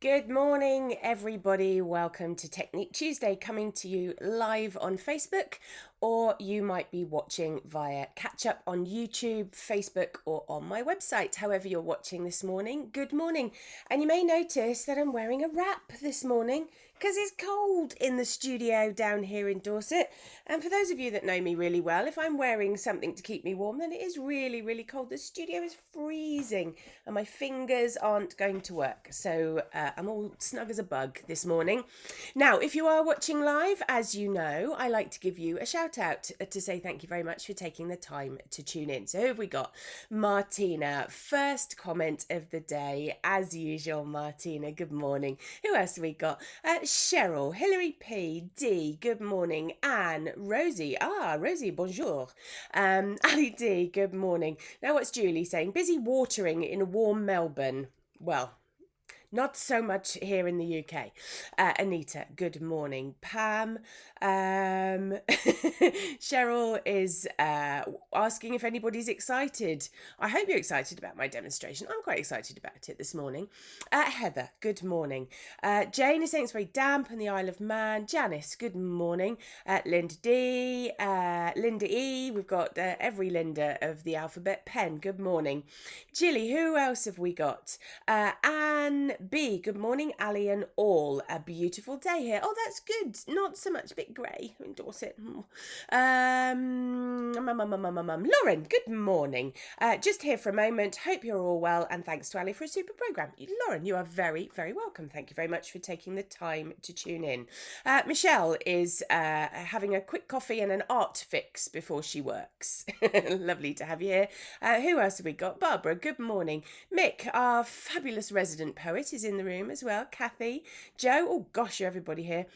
Good morning, everybody. Welcome to Technique Tuesday, coming to you live on Facebook, or you might be watching via catch up on YouTube, Facebook, or on my website. However, you're watching this morning, good morning. And you may notice that I'm wearing a wrap this morning because it's cold in the studio down here in Dorset. And for those of you that know me really well, if I'm wearing something to keep me warm, then it is really, really cold. The studio is freezing and my fingers aren't going to work. So I'm all snug as a bug this morning. Now, if you are watching live, as you know, I like to give you a shout out to say thank you very much for taking the time to tune in. So who have we got? Martina, first comment of the day, as usual. Martina, good morning. Who else have we got? Cheryl, Hilary P, D, good morning. Anne, Rosie, Rosie, bonjour. Ali D, good morning. Now what's Julie saying? Busy watering in warm Melbourne. Well, not so much here in the UK. Anita, good morning. Pam, Cheryl is asking if anybody's excited. I hope you're excited about my demonstration. I'm quite excited about it this morning. Heather, good morning. Jane is saying it's very damp in the Isle of Man. Janice, good morning. Linda D, Linda E, we've got every Linda of the alphabet. Pen, good morning. Jilly, who else have we got? Anne B, good morning. Ali and all, a beautiful day here. Oh, that's good. Not so much a bit grey in Dorset. Lauren, good morning. Just here for a moment. Hope you're all well, and thanks to Ali for a super programme. Lauren, you are very, very welcome. Thank you very much for taking the time to tune in. Michelle is having a quick coffee and an art fix before she works. Lovely to have you here. Who else have we got? Barbara, good morning. Mick, our fabulous resident poet, is in the room as well. Kathy, Joe, oh gosh, you're everybody here.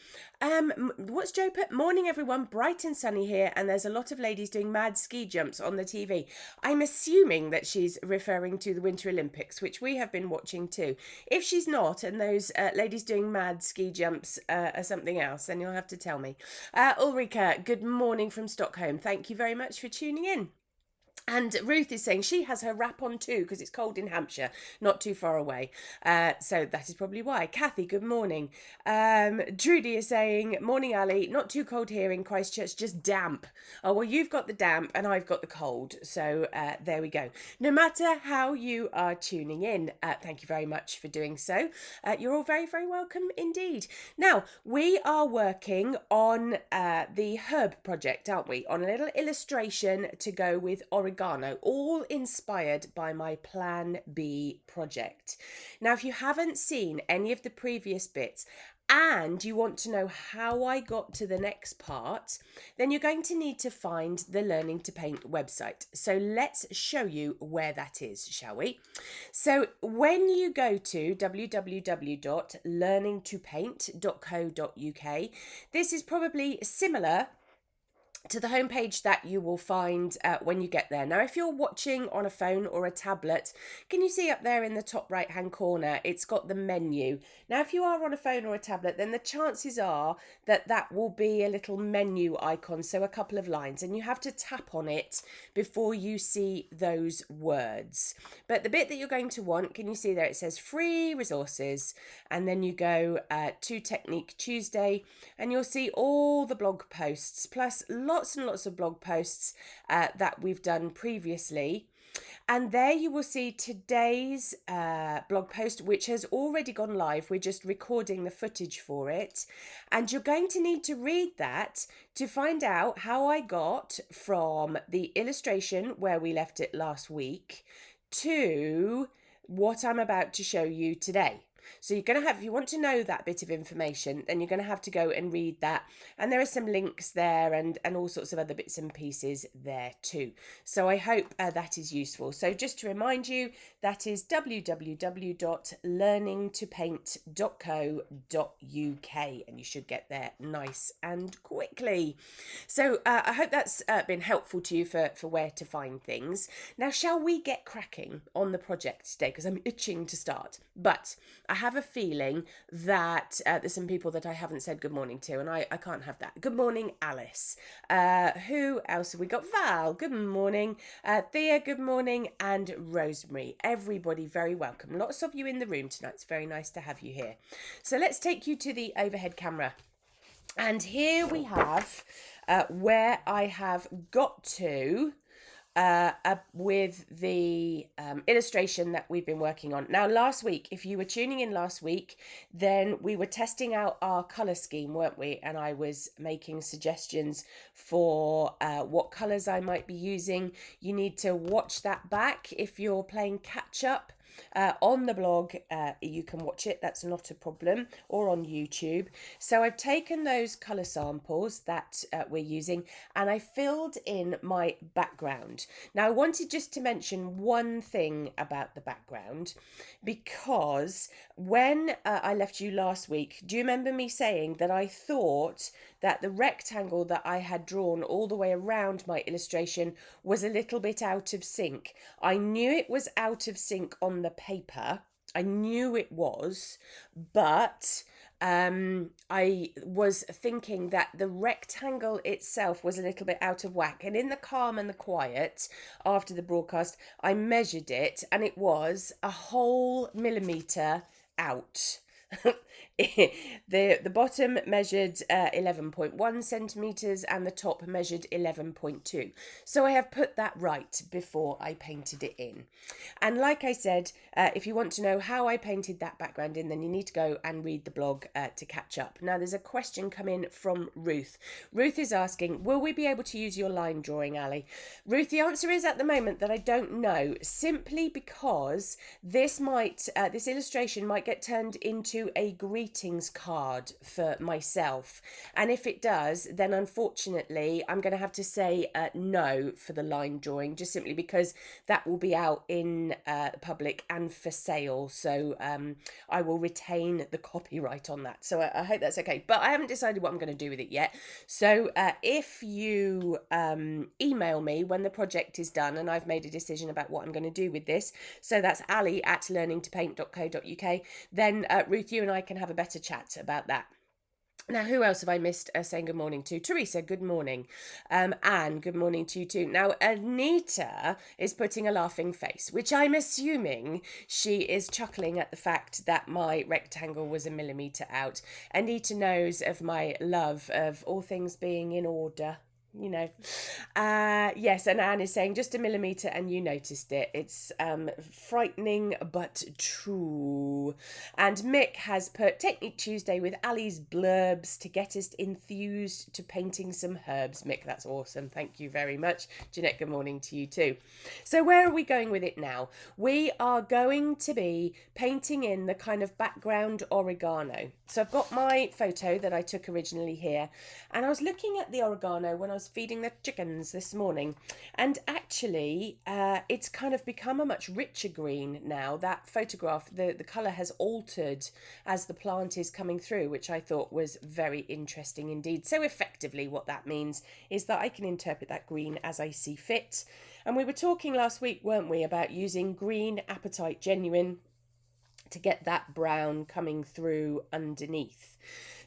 What's Joe put? Morning everyone, bright and sunny here, and there's a lot of ladies doing mad ski jumps on the TV. I'm assuming that she's referring to the Winter Olympics, which we have been watching too. If she's not, and those ladies doing mad ski jumps are something else, then you'll have to tell me. Ulrika, good morning from Stockholm. Thank you very much for tuning in. And Ruth is saying she has her wrap on too because it's cold in Hampshire, not too far away. So that is probably why. Kathy, good morning. Trudy is saying, morning Ali, not too cold here in Christchurch, just damp. Oh, well, you've got the damp and I've got the cold. So there we go. No matter how you are tuning in, thank you very much for doing so. You're all very, very welcome indeed. Now, we are working on the herb project, aren't we? On a little illustration to go with Oregano, all inspired by my Plan B project. Now, if you haven't seen any of the previous bits and you want to know how I got to the next part, then you're going to need to find the Learning to Paint website. So let's show you where that is, shall we? So when you go to www.learningtopaint.co.uk, this is probably similar to the homepage that you will find when you get there. Now, if you're watching on a phone or a tablet, can you see up there in the top right hand corner, it's got the menu. Now, if you are on a phone or a tablet, then the chances are that that will be a little menu icon, so a couple of lines, and you have to tap on it before you see those words. But the bit that you're going to want, can you see there, it says free resources, and then you go to Technique Tuesday, and you'll see all the blog posts, plus lots and lots of blog posts that we've done previously. And there you will see today's blog post, which has already gone live. We're just recording the footage for it. And you're going to need to read that to find out how I got from the illustration where we left it last week to what I'm about to show you today. So you're going to have, if you want to know that bit of information, then you're going to have to go and read that. And there are some links there and all sorts of other bits and pieces there too. So I hope that is useful. So just to remind you, that is www.learningtopaint.co.uk, and you should get there nice and quickly. So I hope that's been helpful to you for where to find things. Now, shall we get cracking on the project today? Because I'm itching to start. But I have a feeling that there's some people that I haven't said good morning to, and I can't have that. Good morning, Alice. Who else have we got? Val, good morning. Thea, good morning. And Rosemary. Everybody very welcome. Lots of you in the room tonight. It's very nice to have you here. So let's take you to the overhead camera. And here we have where I have got to with the illustration that we've been working on. Now, last week, if you were tuning in last week, then we were testing out our colour scheme, weren't we? And I was making suggestions for what colours I might be using. You need to watch that back if you're playing catch up. On the blog, you can watch it, that's not a problem, or on YouTube. So I've taken those colour samples that we're using and I filled in my background. Now I wanted just to mention one thing about the background, because when I left you last week, do you remember me saying that I thought that the rectangle that I had drawn all the way around my illustration was a little bit out of sync? I knew it was out of sync on the paper. I knew it was, but I was thinking that the rectangle itself was a little bit out of whack. And in the calm and the quiet after the broadcast, I measured it and it was a whole millimetre out. The bottom measured 11.1 centimetres and the top measured 11.2. So I have put that right before I painted it in. And like I said, if you want to know how I painted that background in, then you need to go and read the blog to catch up. Now there's a question come in from Ruth. Ruth is asking, will we be able to use your line drawing, Ali? Ruth, the answer is at the moment that I don't know, simply because this illustration might get turned into a greetings card for myself, and if it does, then unfortunately I'm going to have to say no for the line drawing, just simply because that will be out in the public and for sale, so I will retain the copyright on that. So I hope that's okay, but I haven't decided what I'm going to do with it yet. So if you email me when the project is done and I've made a decision about what I'm going to do with this, so that's ali@learningtopaint.co.uk, then Ruth, you and I can have a better chat about that. Now, who else have I missed saying good morning to? Teresa, good morning. Anne, good morning to you too. Now, Anita is putting a laughing face, which I'm assuming she is chuckling at the fact that my rectangle was a millimetre out. Anita knows of my love of all things being in order. You know, yes, and Anne is saying just a millimetre and you noticed it. It's frightening but true. And Mick has put Technique Tuesday with Ali's blurbs to get us enthused to painting some herbs. Mick, that's awesome. Thank you very much. Jeanette, good morning to you too. So where are we going with it now? We are going to be painting in the kind of background oregano. So I've got my photo that I took originally here, and I was looking at the oregano when I was feeding the chickens this morning, and actually it's kind of become a much richer green now. That photograph, the colour has altered as the plant is coming through, which I thought was very interesting indeed. So effectively what that means is that I can interpret that green as I see fit. And we were talking last week, weren't we, about using green Apatite Genuine to get that brown coming through underneath.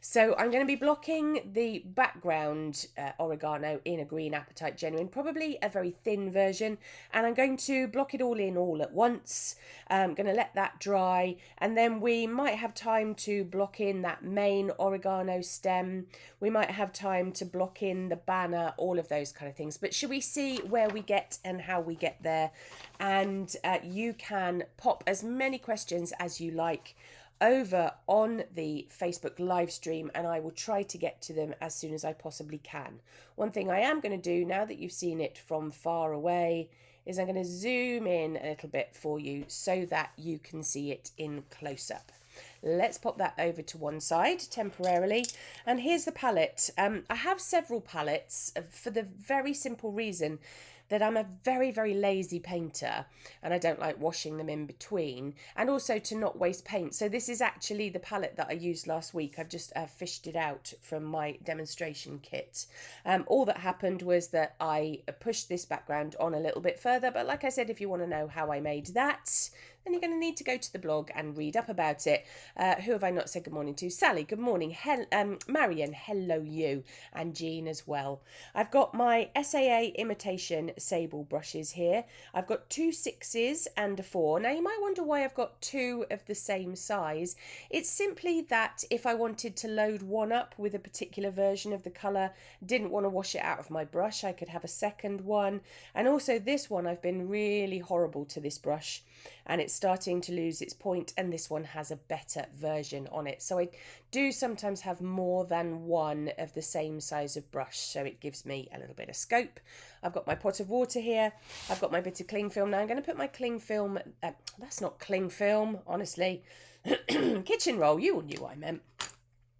So I'm going to be blocking the background oregano in a green Apatite Genuine, probably a very thin version, and I'm going to block it all in all at once. I'm going to let that dry, and then we might have time to block in that main oregano stem. We might have time to block in the banner, all of those kind of things. But should we see where we get and how we get there? And you can pop as many questions as you like over on the Facebook live stream, and I will try to get to them as soon as I possibly can. One thing I am going to do, now that you've seen it from far away, is I'm going to zoom in a little bit for you so that you can see it in close-up. Let's pop that over to one side temporarily. And here's the palette. I have several palettes for the very simple reason that I'm a very, very lazy painter and I don't like washing them in between, and also to not waste paint. So this is actually the palette that I used last week. I've just fished it out from my demonstration kit. All that happened was that I pushed this background on a little bit further, but like I said, if you want to know how I made that, then you're going to need to go to the blog and read up about it. Who have I not said good morning to? Sally, good morning. Marion, hello you. And Jean as well. I've got my SAA imitation sable brushes here. I've got 2 6s and a 4. Now you might wonder why I've got 2 of the same size. It's simply that if I wanted to load one up with a particular version of the colour, didn't want to wash it out of my brush, I could have a second one. And also this one, I've been really horrible to this brush and it's starting to lose its point, and this one has a better version on it. So I do sometimes have more than one of the same size of brush, so it gives me a little bit of scope. I've got my pot of water here. I've got my bit of cling film. Now I'm going to put my cling film, that's not cling film, honestly, kitchen roll, you all knew what I meant.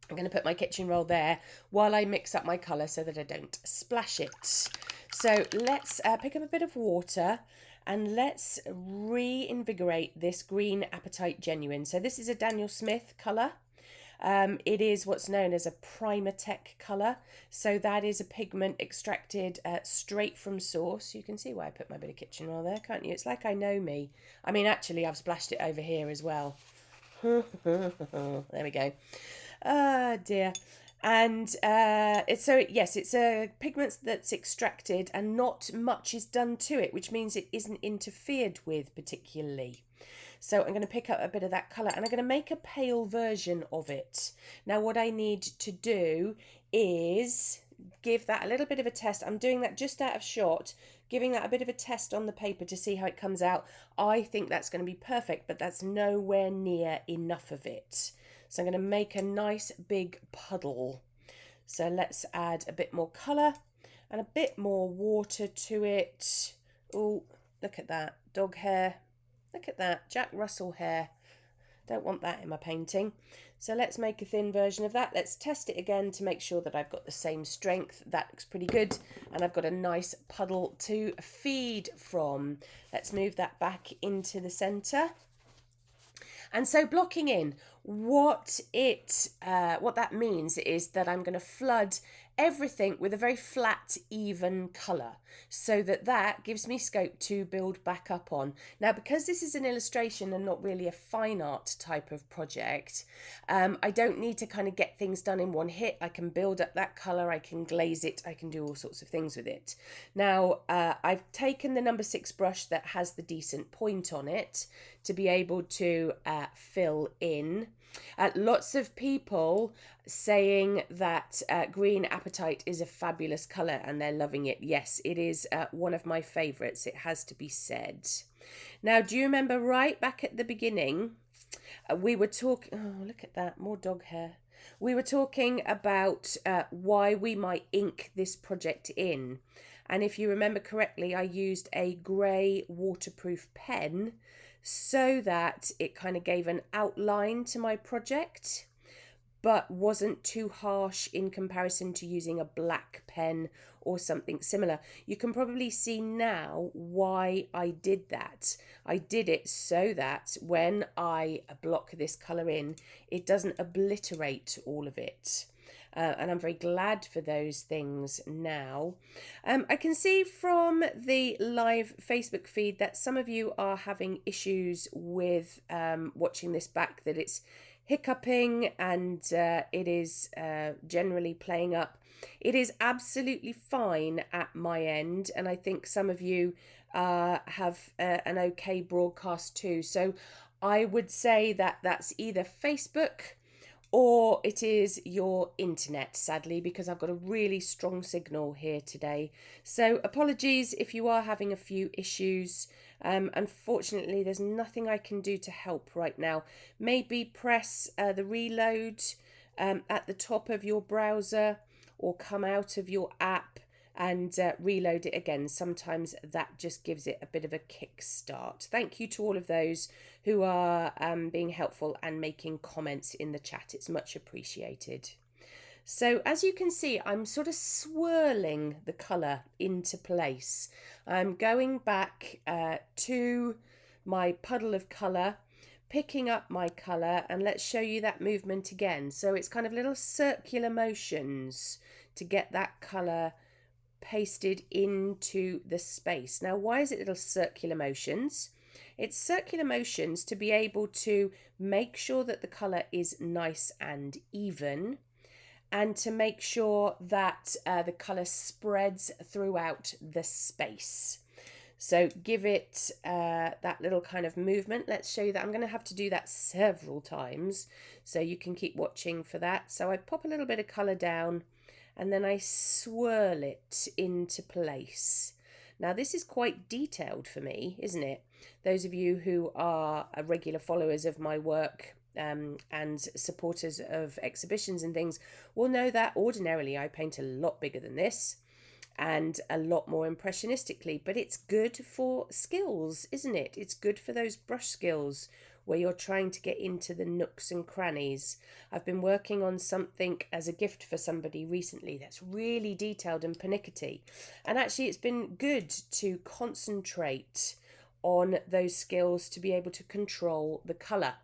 I'm going to put my kitchen roll there while I mix up my colour so that I don't splash it. So let's pick up a bit of water and let's reinvigorate this Green Apatite Genuine. So this is a Daniel Smith colour. It is what's known as a Primatech colour. So that is a pigment extracted straight from source. You can see why I put my bit of kitchen roll there, can't you? It's like I know me. I mean, actually, I've splashed it over here as well. There we go. Ah, dear. And it's a pigment that's extracted and not much is done to it, which means it isn't interfered with particularly. So I'm going to pick up a bit of that colour and I'm going to make a pale version of it. Now what I need to do is give that a little bit of a test. I'm doing that just out of shot, giving that a bit of a test on the paper to see how it comes out. I think that's going to be perfect, but that's nowhere near enough of it. So I'm going to make a nice big puddle. So let's add a bit more colour and a bit more water to it. Oh, look at that. Dog hair. Look at that. Jack Russell hair. Don't want that in my painting. So let's make a thin version of that. Let's test it again to make sure that I've got the same strength. That looks pretty good. And I've got a nice puddle to feed from. Let's move that back into the centre. And so blocking in, what that means is that I'm going to flood everything with a very flat, even colour so that gives me scope to build back up on. Now, because this is an illustration and not really a fine art type of project, I don't need to kind of get things done in one hit. I can build up that colour, I can glaze it, I can do all sorts of things with it. Now, I've taken the number 6 brush that has the decent point on it to be able to fill in. Lots of people saying that Green Apatite is a fabulous colour and they're loving it. Yes, it is one of my favourites, it has to be said. Now, do you remember right back at the beginning, we were talking... Oh, look at that, more dog hair. We were talking about why we might ink this project in. And if you remember correctly, I used a grey waterproof pen so that it kind of gave an outline to my project, but wasn't too harsh in comparison to using a black pen or something similar. You can probably see now why I did that. I did it so that when I block this colour in, it doesn't obliterate all of it. And I'm very glad for those things now. I can see from the live Facebook feed that some of you are having issues with watching this back, that it's hiccuping and it is generally playing up. It is absolutely fine at my end, and I think some of you have an okay broadcast too. So I would say that that's either Facebook or it is your internet, sadly, because I've got a really strong signal here today. So apologies if you are having a few issues. Unfortunately, there's nothing I can do to help right now. Maybe press the reload at the top of your browser or come out of your app and reload it again. Sometimes that just gives it a bit of a kickstart. Thank you to all of those who are being helpful and making comments in the chat. It's much appreciated. So as you can see, I'm sort of swirling the colour into place. I'm going back to my puddle of colour, picking up my colour, and let's show you that movement again. So it's kind of little circular motions to get that colour pasted into the space. Now, why is it little circular motions? It's circular motions to be able to make sure that the colour is nice and even, and to make sure that the colour spreads throughout the space. So give it that little kind of movement. Let's show you that. I'm going to have to do that several times, so you can keep watching for that. So I pop a little bit of colour down, and then I swirl it into place. Now this is quite detailed for me, isn't it? Those of you who are regular followers of my work and supporters of exhibitions and things will know that ordinarily I paint a lot bigger than this and a lot more impressionistically, but it's good for skills, isn't it? It's good for those brush skills where you're trying to get into the nooks and crannies. I've been working on something as a gift for somebody recently that's really detailed and pernickety, and actually it's been good to concentrate on those skills to be able to control the colour.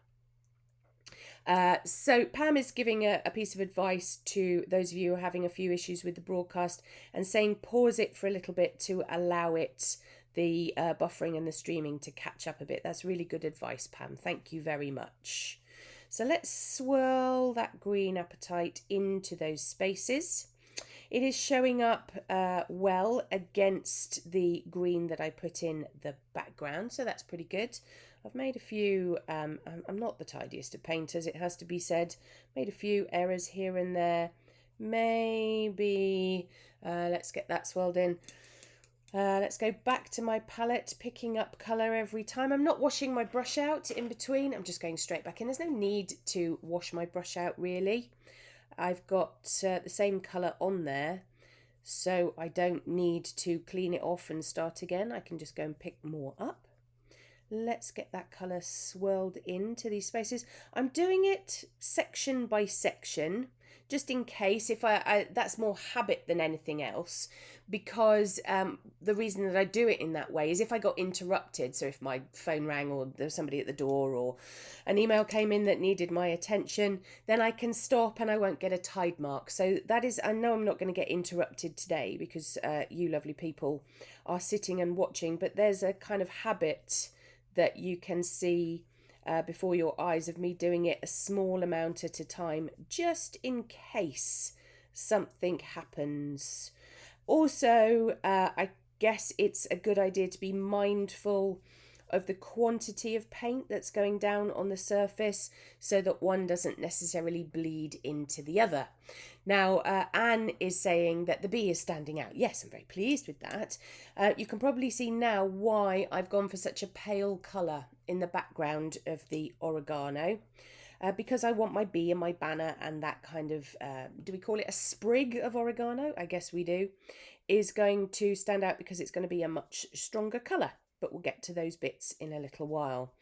So Pam is giving a piece of advice to those of you who are having a few issues with the broadcast and saying pause it for a little bit to allow it the buffering and the streaming to catch up a bit. That's really good advice, Pam. Thank you very much. So let's swirl that green apatite into those spaces. It is showing up well against the green that I put in the background, so that's pretty good. I've made a few, I'm not the tidiest of painters, it has to be said, made a few errors here and there. Maybe, let's get that swirled in. Let's go back to my palette, picking up colour every time. I'm not washing my brush out in between, I'm just going straight back in. There's no need to wash my brush out really. I've got the same colour on there, so I don't need to clean it off and start again. I can just go and pick more up. Let's get that colour swirled into these spaces. I'm doing it section by section, just in case, if I that's more habit than anything else, because the reason that I do it in that way is if I got interrupted, so if my phone rang or there was somebody at the door or an email came in that needed my attention, then I can stop and I won't get a tide mark. So that is, I know I'm not going to get interrupted today because you lovely people are sitting and watching, but there's a kind of habit that you can see before your eyes of me doing it a small amount at a time, just in case something happens. Also, I guess it's a good idea to be mindful of the quantity of paint that's going down on the surface so that one doesn't necessarily bleed into the other. Now, Anne is saying that the bee is standing out. Yes, I'm very pleased with that. You can probably see now why I've gone for such a pale colour in the background of the oregano. Because I want my bee and my banner and that kind of, do we call it a sprig of oregano? I guess we do, is going to stand out because it's going to be a much stronger colour. But we'll get to those bits in a little while.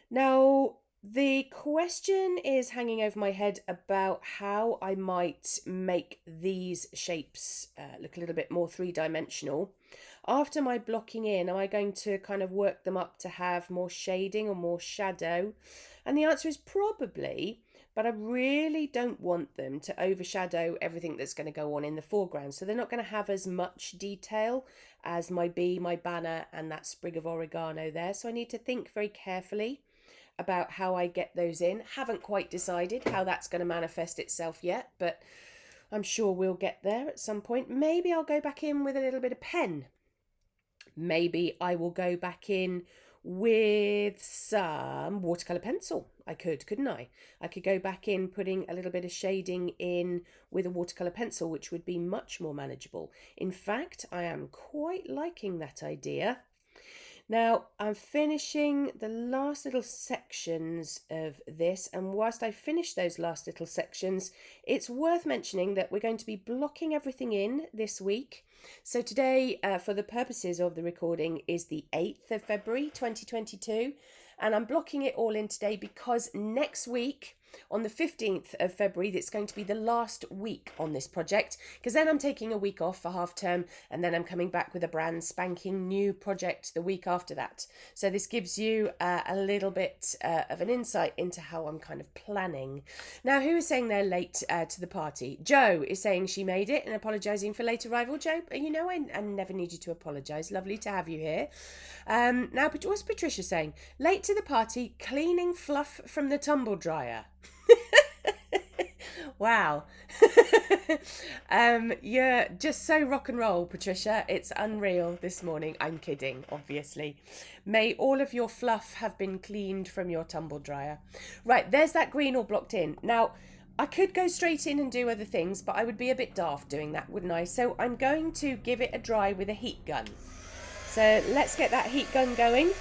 Now, the question is hanging over my head about how I might make these shapes look a little bit more three-dimensional. After my blocking in, am I going to kind of work them up to have more shading or more shadow? And the answer is probably, but I really don't want them to overshadow everything that's going to go on in the foreground. So they're not going to have as much detail as my bee, my banner, and that sprig of oregano there. So I need to think very carefully about how I get those in. Haven't quite decided how that's going to manifest itself yet, but I'm sure we'll get there at some point. Maybe I'll go back in with a little bit of pen. Maybe I will go back in with some watercolour pencil. I could, couldn't I? I could go back in putting a little bit of shading in with a watercolour pencil, which would be much more manageable. In fact, I am quite liking that idea. Now, I'm finishing the last little sections of this, and whilst I finish those last little sections, it's worth mentioning that we're going to be blocking everything in this week. So today, for the purposes of the recording, is the 8th of February 2022, and I'm blocking it all in today because next week on the 15th of February. That's going to be the last week on this project, because then I'm taking a week off for half term, and then I'm coming back with a brand spanking new project the week after that. So this gives you a little bit of an insight into how I'm kind of planning. Now, who is saying they're late to the party? Jo is saying she made it and apologising for late arrival. Jo, you know, I never need you to apologise. Lovely to have you here. Now, what's Patricia saying? Late to the party, cleaning fluff from the tumble dryer. Wow. You're just so rock and roll, Patricia. It's unreal this morning. I'm kidding, obviously. May all of your fluff have been cleaned from your tumble dryer. Right, there's that green all blocked in. Now, I could go straight in and do other things, but I would be a bit daft doing that, wouldn't I? So I'm going to give it a dry with a heat gun. So let's get that heat gun going.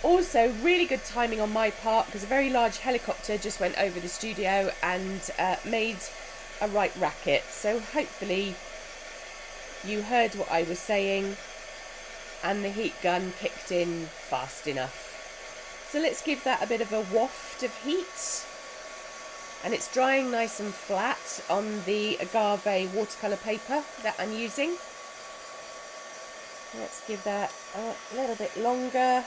Also, really good timing on my part, because a very large helicopter just went over the studio and made a right racket. So hopefully you heard what I was saying and the heat gun kicked in fast enough. So let's give that a bit of a waft of heat. And it's drying nice and flat on the agave watercolour paper that I'm using. Let's give that a little bit longer.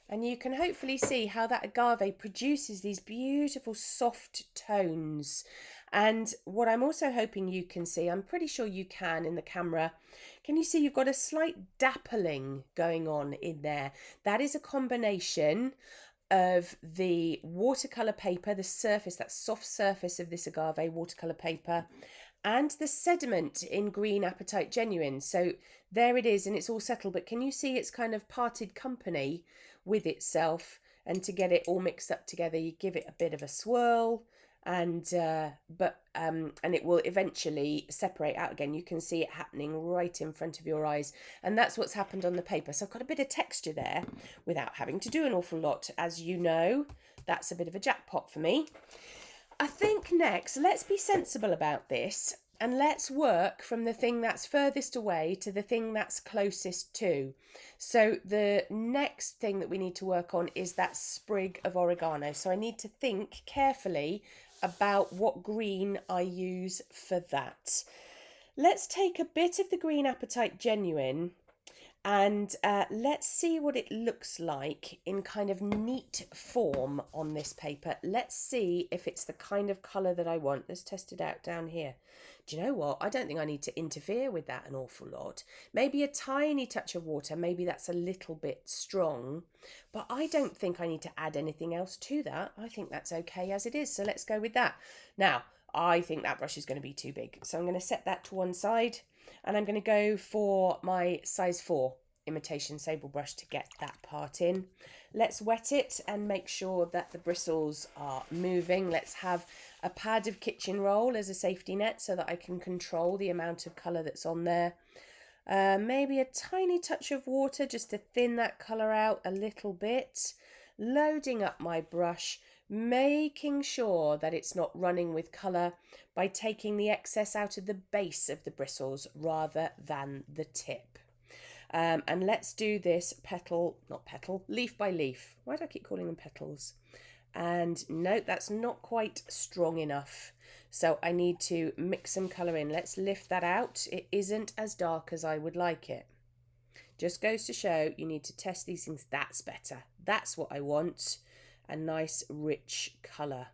And you can hopefully see how that agave produces these beautiful soft tones. And what I'm also hoping you can see, I'm pretty sure you can in the camera, can you see you've got a slight dappling going on in there? That is a combination of the watercolour paper, the surface, that soft surface of this agave watercolour paper, and the sediment in Green Apatite Genuine. So there it is, and it's all settled, but can you see it's kind of parted company with itself? And to get it all mixed up together, you give it a bit of a swirl, and it will eventually separate out again. You can see it happening right in front of your eyes, and that's what's happened on the paper. So I've got a bit of texture there without having to do an awful lot. As you know, that's a bit of a jackpot for me. I think next, let's be sensible about this, and let's work from the thing that's furthest away to the thing that's closest to. So the next thing that we need to work on is that sprig of oregano. So I need to think carefully about what green I use for that. Let's take a bit of the Green Apatite Genuine and let's see what it looks like in kind of neat form on this paper. Let's see if it's the kind of colour that I want. Let's test it out down here. Do you know what? I don't think I need to interfere with that an awful lot. Maybe a tiny touch of water. Maybe that's a little bit strong. But I don't think I need to add anything else to that. I think that's okay as it is. So let's go with that. Now, I think that brush is going to be too big. So I'm going to set that to one side. And I'm going to go for my size 4 imitation sable brush to get that part in. Let's wet it and make sure that the bristles are moving. Let's have a pad of kitchen roll as a safety net so that I can control the amount of colour that's on there. Maybe a tiny touch of water just to thin that colour out a little bit. Loading up my brush, making sure that it's not running with colour by taking the excess out of the base of the bristles rather than the tip. And let's do this leaf by leaf. Why do I keep calling them petals? And no, that's not quite strong enough. So I need to mix some colour in. Let's lift that out. It isn't as dark as I would like it. Just goes to show you need to test these things. That's better. That's what I want. A nice rich colour.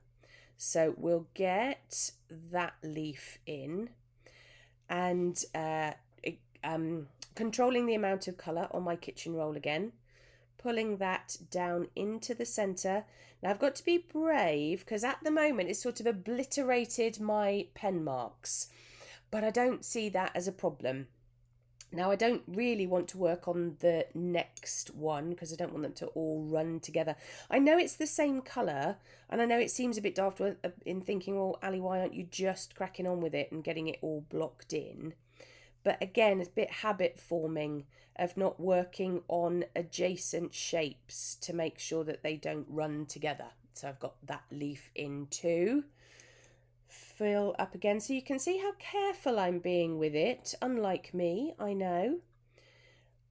So we'll get that leaf in and controlling the amount of colour on my kitchen roll again, pulling that down into the centre. Now I've got to be brave because at the moment it's sort of obliterated my pen marks, but I don't see that as a problem. Now I don't really want to work on the next one because I don't want them to all run together. I know it's the same colour and I know it seems a bit daft in thinking, well, Ali, why aren't you just cracking on with it and getting it all blocked in? But again, it's a bit habit forming of not working on adjacent shapes to make sure that they don't run together. So I've got that leaf in too. Fill up again so you can see how careful I'm being with it, unlike me, I know.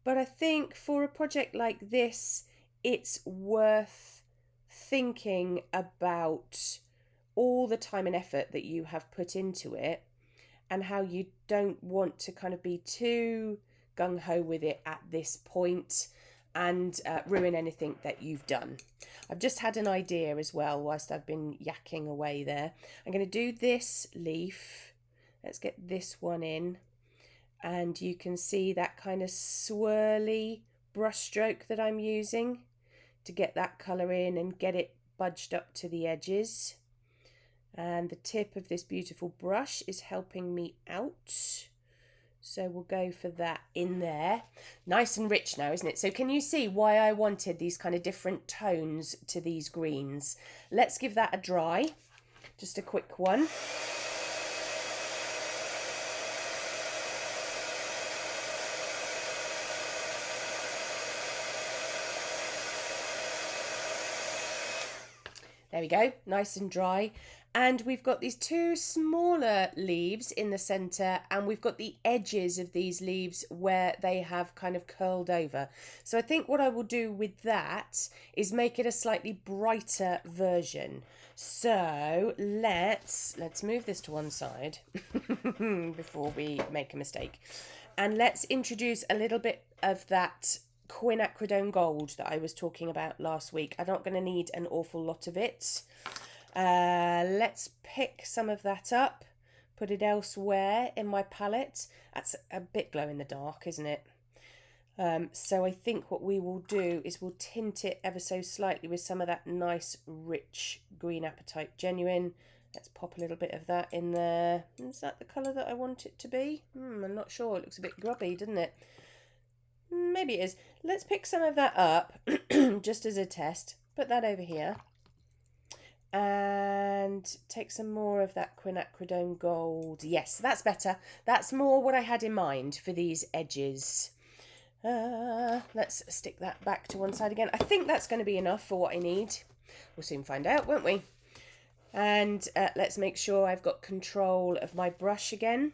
But I think for a project like this, it's worth thinking about all the time and effort that you have put into it, and how you don't want to kind of be too gung-ho with it at this point and ruin anything that you've done. I've just had an idea as well whilst I've been yakking away there. I'm going to do this leaf. Let's get this one in. And you can see that kind of swirly brush stroke that I'm using to get that colour in and get it budged up to the edges. And the tip of this beautiful brush is helping me out. So we'll go for that in there. Nice and rich now, isn't it? So can you see why I wanted these kind of different tones to these greens? Let's give that a dry. Just a quick one. There we go, nice and dry. And we've got these two smaller leaves in the centre, and we've got the edges of these leaves where they have kind of curled over. So I think what I will do with that is make it a slightly brighter version. So let's move this to one side before we make a mistake. And let's introduce a little bit of that quinacridone gold that I was talking about last week. I'm not going to need an awful lot of it. Let's pick some of that up, put it elsewhere in my palette. That's a bit glow in the dark, isn't it? So I think what we will do is we'll tint it ever so slightly with some of that nice rich green apatite genuine. Let's pop a little bit of that in there. Is that the colour that I want it to be? I'm not sure. It looks a bit grubby, doesn't it? Maybe it is. Let's pick some of that up just as a test. Put that over here. And take some more of that quinacridone gold. Yes, that's better. That's more what I had in mind for these edges. Let's stick that back to one side again. I think that's going to be enough for what I need. We'll soon find out, won't we? And let's make sure I've got control of my brush again.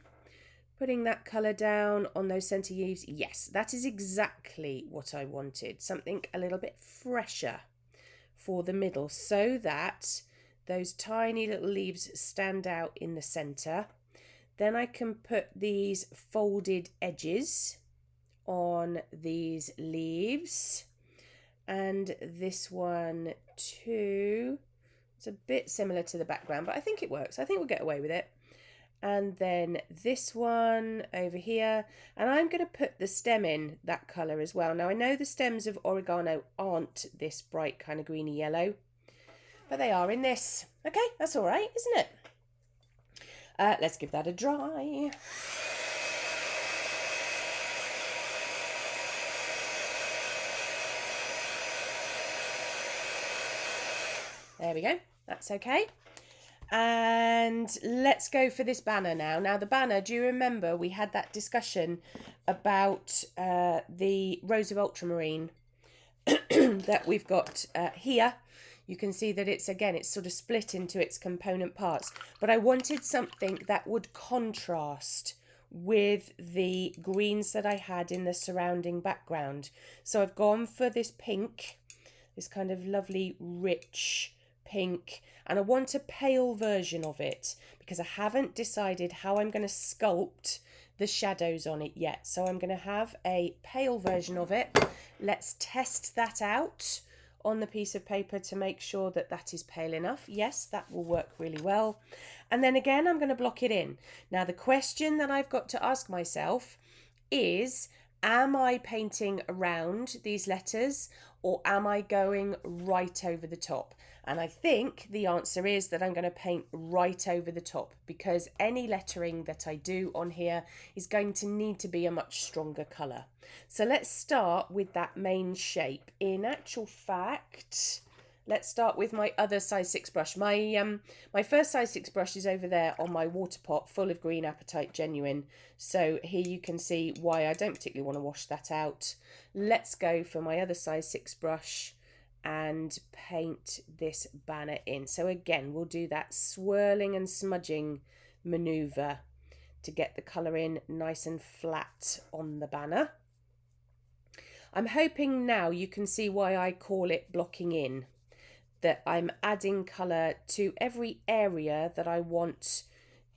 Putting that colour down on those centre leaves. Yes, that is exactly what I wanted. Something a little bit fresher for the middle so that those tiny little leaves stand out in the centre. Then I can put these folded edges on these leaves. And this one too. It's a bit similar to the background, but I think it works. I think we'll get away with it. And then this one over here, and I'm going to put the stem in that colour as well. Now I know the stems of Oregano aren't this bright kind of greeny yellow, but they are in this. Okay, that's all right, isn't it? Let's give that a dry. There we go, that's okay. And let's go for this banner now. Now the banner, do you remember we had that discussion about the Rose of Ultramarine that we've got here? You can see that it's sort of split into its component parts. But I wanted something that would contrast with the greens that I had in the surrounding background. So I've gone for this pink, this kind of lovely rich pink, and I want a pale version of it because I haven't decided how I'm going to sculpt the shadows on it yet. So I'm going to have a pale version of it. Let's test that out on the piece of paper to make sure that that is pale enough. Yes, that will work really well. And then again, I'm going to block it in. Now the question that I've got to ask myself is, am I painting around these letters or am I going right over the top? And I think the answer is that I'm going to paint right over the top because any lettering that I do on here is going to need to be a much stronger colour. So let's start with that main shape. In actual fact, let's start with my other size 6 brush. My first size 6 brush is over there on my water pot full of green apatite genuine. So here you can see why I don't particularly want to wash that out. Let's go for my other size 6 brush and paint this banner in. So again, we'll do that swirling and smudging maneuver to get the colour in nice and flat on the banner. I'm hoping now you can see why I call it blocking in. that I'm adding colour to every area that I want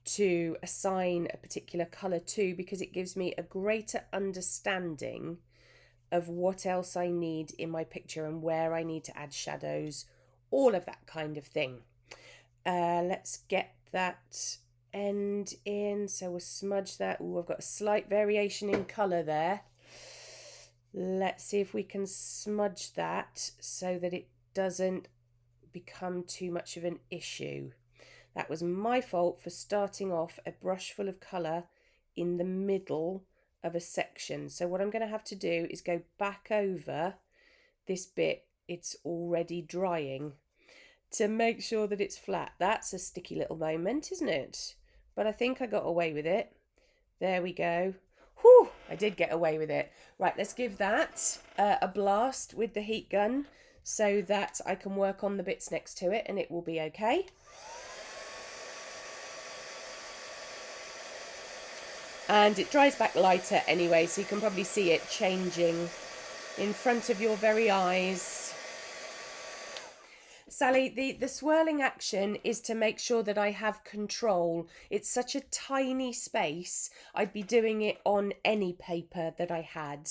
to assign a particular colour to, because it gives me a greater understanding of what else I need in my picture and where I need to add shadows, all of that kind of thing. Let's get that end in. So we'll smudge that. Oh, I've got a slight variation in colour there. Let's see if we can smudge that so that it doesn't become too much of an issue. That was my fault for starting off a brush full of colour in the middle of a section. So what I'm going to have to do is go back over this bit it's already drying to make sure that it's flat. That's a sticky little moment, isn't it? But I think I got away with it. There we go. Whew, I did get away with it. Right, let's give that a blast with the heat gun so that I can work on the bits next to it and it will be okay. And it dries back lighter anyway, so you can probably see it changing in front of your very eyes. Sally, the swirling action is to make sure that I have control. It's such a tiny space. I'd be doing it on any paper that I had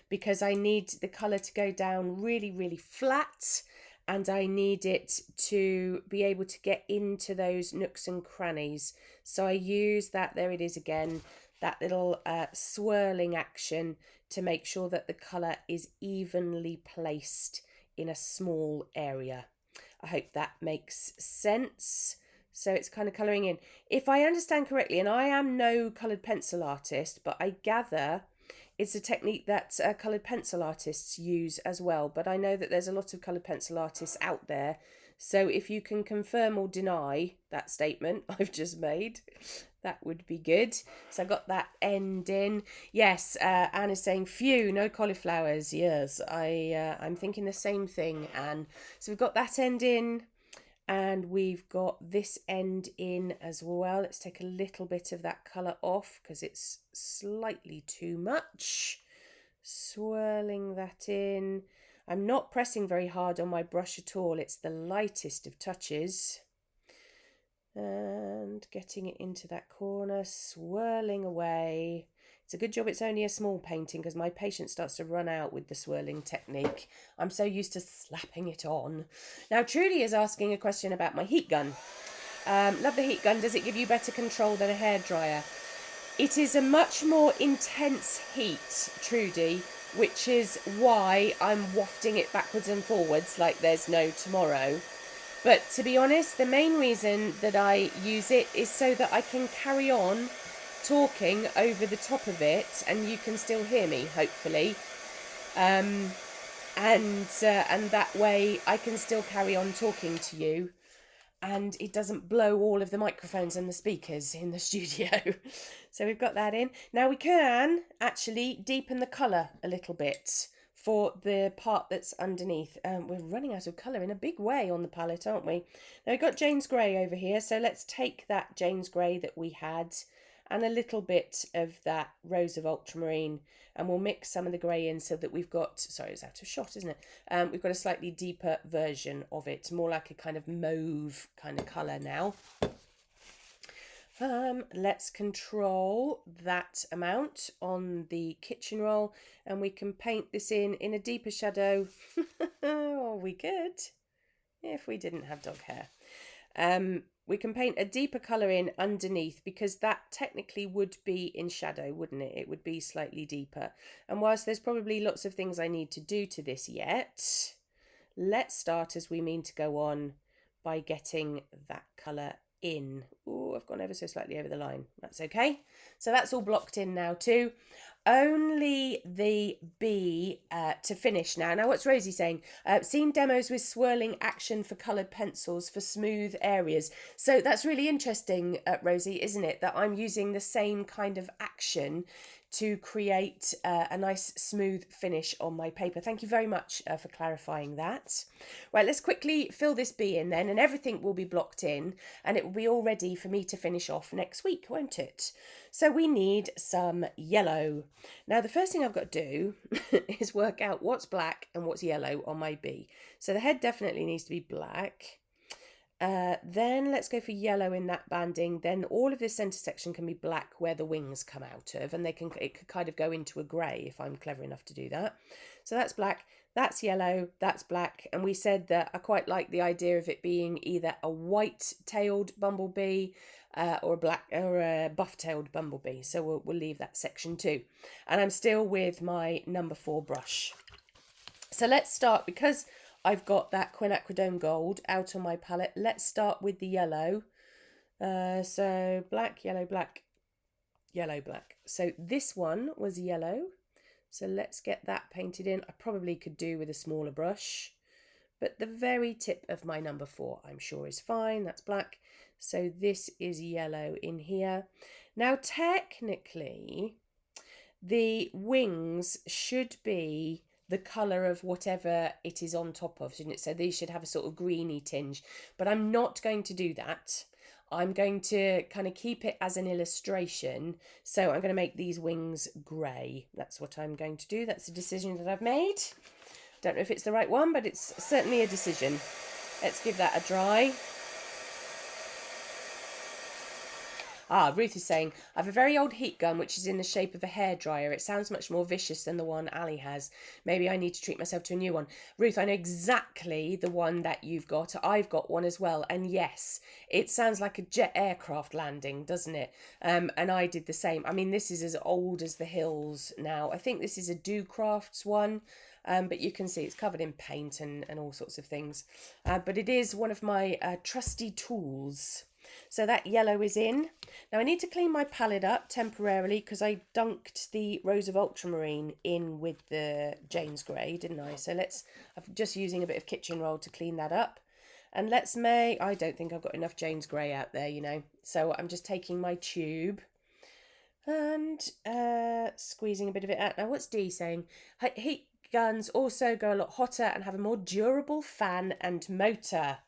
because I need the colour to go down really, really flat, and I need it to be able to get into those nooks and crannies. So I use that, there it is again, that little swirling action to make sure that the colour is evenly placed in a small area. I hope that makes sense. So it's kind of colouring in. If I understand correctly, and I am no coloured pencil artist, but I gather it's a technique that coloured pencil artists use as well. But I know that there's a lot of coloured pencil artists out there. So if you can confirm or deny that statement I've just made, that would be good. So I got that end in. Yes, Anne is saying, phew, no cauliflowers. Yes, I'm thinking the same thing, Anne. So we've got that end in, and we've got this end in as well. Let's take a little bit of that colour off because it's slightly too much. Swirling that in. I'm not pressing very hard on my brush at all. It's the lightest of touches. And getting it into that corner, swirling away. It's a good job it's only a small painting because my patience starts to run out with the swirling technique. I'm so used to slapping it on. Now, Trudy is asking a question about my heat gun. Love the heat gun. Does it give you better control than a hairdryer? It is a much more intense heat, Trudy, which is why I'm wafting it backwards and forwards like there's no tomorrow. But to be honest, the main reason that I use it is so that I can carry on talking over the top of it and you can still hear me, hopefully. And that way I can still carry on talking to you and it doesn't blow all of the microphones and the speakers in the studio. So we've got that in. Now we can actually deepen the colour a little bit for the part that's underneath. We're running out of colour in a big way on the palette, aren't we? Now we've got Jane's Grey over here, so let's take that Jane's Grey that we had and a little bit of that Rose of Ultramarine, and we'll mix some of the grey in so that we've got, sorry, it's out of shot, isn't it? We've got a slightly deeper version of it, more like a kind of mauve kind of colour now. Let's control that amount on the kitchen roll and we can paint this in a deeper shadow. Or we could, if we didn't have dog hair. We can paint a deeper colour in underneath because that technically would be in shadow, wouldn't it? It would be slightly deeper. And whilst there's probably lots of things I need to do to this yet, let's start as we mean to go on by getting that colour in. Oh, I've gone ever so slightly over the line. That's okay. So that's all blocked in now too. Only the B to finish now. Now, what's Rosie saying? Seen demos with swirling action for coloured pencils for smooth areas. So that's really interesting, Rosie, isn't it? That I'm using the same kind of action to create a nice smooth finish on my paper. Thank you very much for clarifying that. Right, let's quickly fill this bee in then, and everything will be blocked in, and it will be all ready for me to finish off next week, won't it? So we need some yellow. Now the first thing I've got to do is work out what's black and what's yellow on my bee. So the head definitely needs to be black. Then let's go for yellow in that banding. Then all of this centre section can be black where the wings come out of, and it could kind of go into a grey if I'm clever enough to do that. So that's black, that's yellow, that's black, and we said that I quite like the idea of it being either a white-tailed bumblebee or a buff-tailed bumblebee. So we'll leave that section too. And I'm still with my number 4 brush. So let's start, because I've got that quinacridone gold out on my palette. Let's start with the yellow. So black, yellow, black, yellow, black. So this one was yellow. So let's get that painted in. I probably could do with a smaller brush, but the very tip of my number 4 I'm sure is fine. That's black. So this is yellow in here. Now technically the wings should be the colour of whatever it is on top of, shouldn't it? So these should have a sort of greeny tinge, but I'm not going to do that. I'm going to kind of keep it as an illustration. So I'm going to make these wings grey. That's what I'm going to do. That's a decision that I've made. Don't know if it's the right one, but it's certainly a decision. Let's give that a dry. Ruth is saying, I have a very old heat gun which is in the shape of a hairdryer. It sounds much more vicious than the one Ali has. Maybe I need to treat myself to a new one. Ruth, I know exactly the one that you've got. I've got one as well. And yes, it sounds like a jet aircraft landing, doesn't it? And I did the same. I mean, this is as old as the hills now. I think this is a Do Crafts one. But you can see it's covered in paint and all sorts of things. But it is one of my trusty tools. So that yellow is in. Now I need to clean my palette up temporarily because I dunked the Rose of Ultramarine in with the Jane's Grey, didn't I? So I'm just using a bit of kitchen roll to clean that up. And I don't think I've got enough Jane's Grey out there, you know. So I'm just taking my tube and squeezing a bit of it out. Now what's Dee saying? Heat guns also go a lot hotter and have a more durable fan and motor.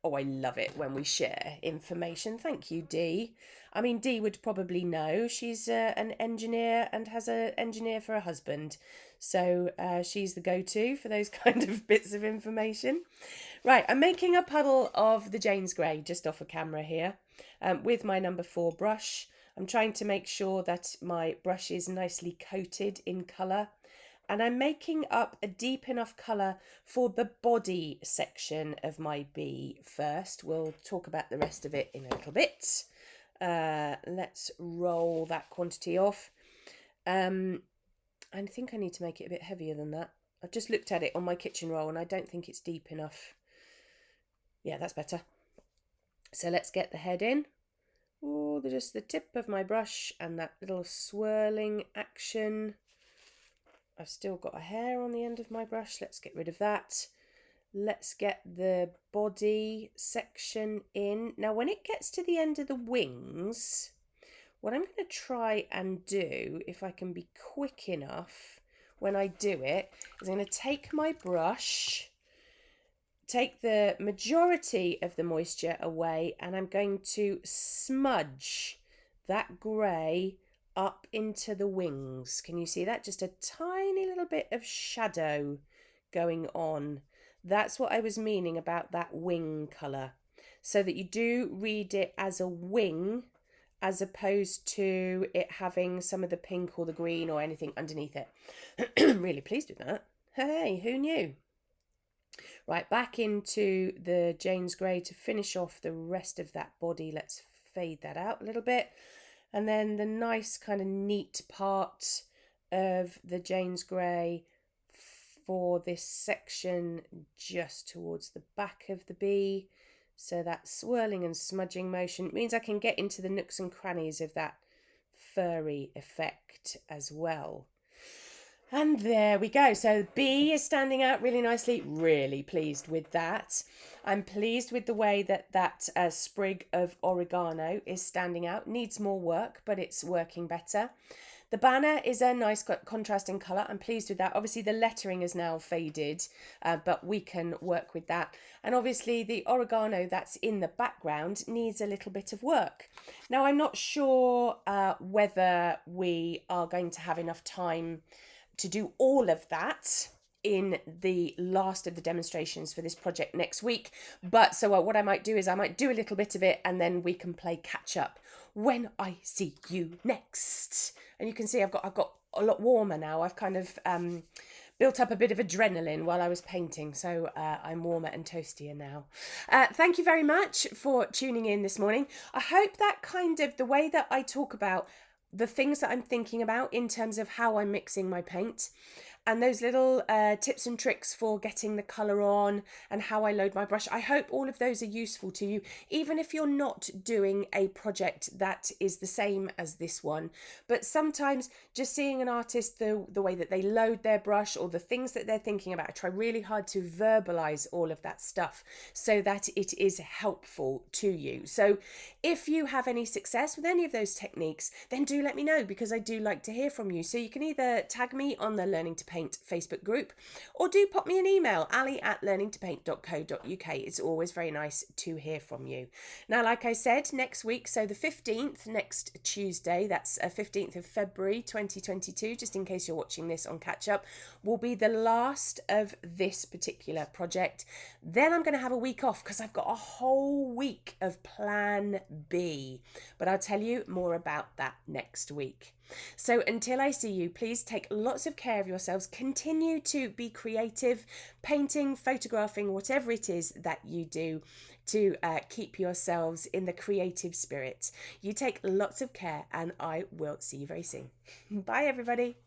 Oh, I love it when we share information. Thank you, Dee. I mean, Dee would probably know. She's an engineer and has an engineer for a husband. So she's the go-to for those kind of bits of information. Right, I'm making a puddle of the Jane's Grey just off a camera here with my number 4 brush. I'm trying to make sure that my brush is nicely coated in colour. And I'm making up a deep enough colour for the body section of my bee first. We'll talk about the rest of it in a little bit. Let's roll that quantity off. I think I need to make it a bit heavier than that. I've just looked at it on my kitchen roll and I don't think it's deep enough. Yeah, that's better. So let's get the head in. Oh, just the tip of my brush and that little swirling action. I've still got a hair on the end of my brush. Let's get rid of that. Let's get the body section in. Now, when it gets to the end of the wings, what I'm going to try and do, if I can be quick enough when I do it, is I'm going to take my brush, take the majority of the moisture away, and I'm going to smudge that grey up into the wings. Can you see that? Just a tiny little bit of shadow going on. That's what I was meaning about that wing colour. So that you do read it as a wing as opposed to it having some of the pink or the green or anything underneath it. Really pleased with that. Hey, who knew? Right, back into the Jane's Grey to finish off the rest of that body. Let's fade that out a little bit. And then the nice kind of neat part of the Jane's Grey for this section just towards the back of the bee. So that swirling and smudging motion means I can get into the nooks and crannies of that furry effect as well. And there we go. So the bee is standing out really nicely. Really pleased with that. I'm pleased with the way that sprig of oregano is standing out. Needs more work, but it's working better. The banner is a nice contrasting colour. I'm pleased with that. Obviously the lettering is now faded, but we can work with that. And obviously the oregano that's in the background needs a little bit of work. Now I'm not sure whether we are going to have enough time to do all of that in the last of the demonstrations for this project next week. But so what I might do is I might do a little bit of it and then we can play catch up when I see you next. And you can see I've got a lot warmer now. I've kind of built up a bit of adrenaline while I was painting, so I'm warmer and toastier now. Thank you very much for tuning in this morning. I hope that kind of the way that I talk about the things that I'm thinking about in terms of how I'm mixing my paint and those little tips and tricks for getting the colour on and how I load my brush. I hope all of those are useful to you, even if you're not doing a project that is the same as this one. But sometimes just seeing an artist, the way that they load their brush or the things that they're thinking about, I try really hard to verbalise all of that stuff so that it is helpful to you. So if you have any success with any of those techniques, then do let me know, because I do like to hear from you. So you can either tag me on the Learning to Paint Facebook group, or do pop me an email, ali@learningtopaint.co.uk. It's always very nice to hear from you. Now, like I said, next week, so the 15th, next Tuesday, that's 15th of February 2022, just in case you're watching this on catch up, will be the last of this particular project. Then I'm going to have a week off because I've got a whole week of plan B, but I'll tell you more about that next week. So until I see you, please take lots of care of yourselves. Continue to be creative, painting, photographing, whatever it is that you do to keep yourselves in the creative spirit. You take lots of care, and I will see you very soon. Bye, everybody.